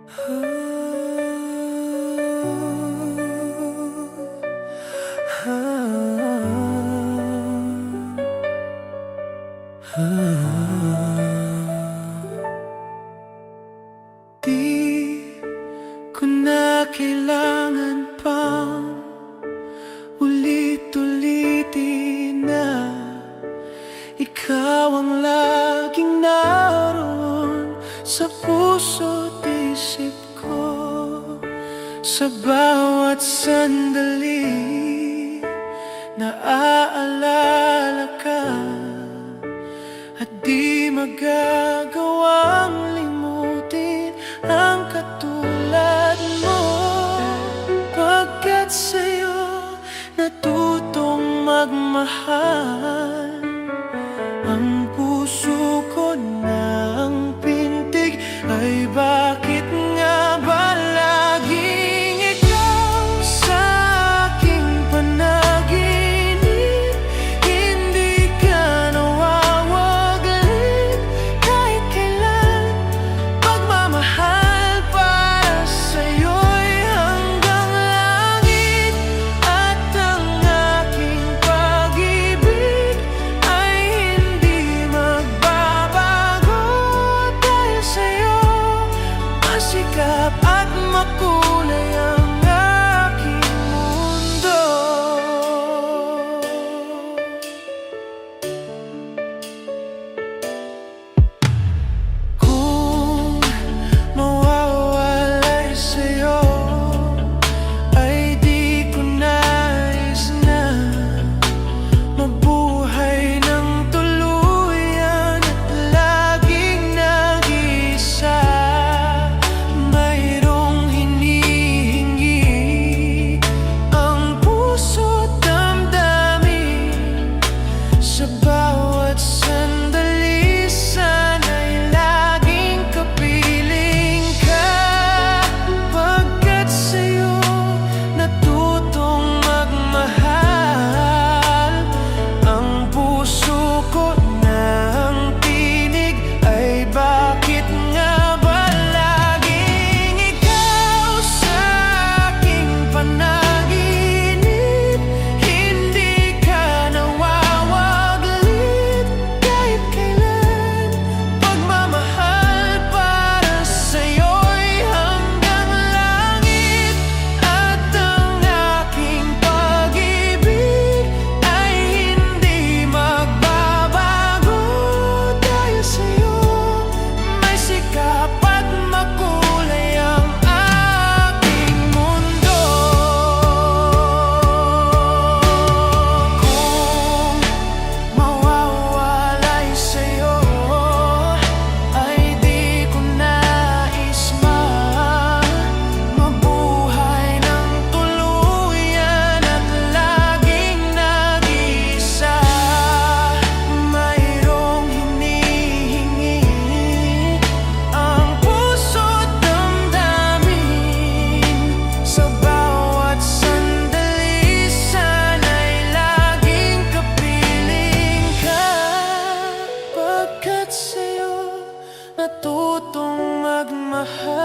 Di ko na kailangan pang ulit-ulitin na ikaw ang laging naroon sa puso't isip ko. Sa bawat sandali naaalala ka, at di magagawang limutin ang katulad mo. Pagkat sa'yo natutong magmahal, ang puso ko ng pintig ay bakit nga ba laging ikaw sa aking panaginip? Hindi ka nawawaglit kahit kailan. Pagmamahal para sa'yo'y hanggang langit, at ang aking pag-ibig ay hindi magbabago. Dahil sa'yo masikap at makulay ang aking mundo. Kung mawawalay sa'yo ay di ko nais na mabuhay ng tuluyan at laging nag-iisa. Mayroong hinihingi ang puso't damdamin. Sa bawat sandali sana'y laging kapiling ka. Pagkat sa'yo natutong magmahal, ang puso ko ng tinig ay bakit nga ba laging ikaw sa aking panaginip? Hindi ka nawawaglit kahit kailan. Pagmamahal para sa'yo'y hanggang langit, at ang aking pag-ibig ay hindi magbabago. Dahil sa'yo may sikap at makulay ang aking mundo. Kung mawawalay sa'yo ay di ko nais mabuhay ng tuluyan at laging nag-iisa. Mayroong hinihingi ang puso't damdamin. Sa bawat sandali sana'y laging kapiling ka. Pagkat sa'yo natutong magmahal,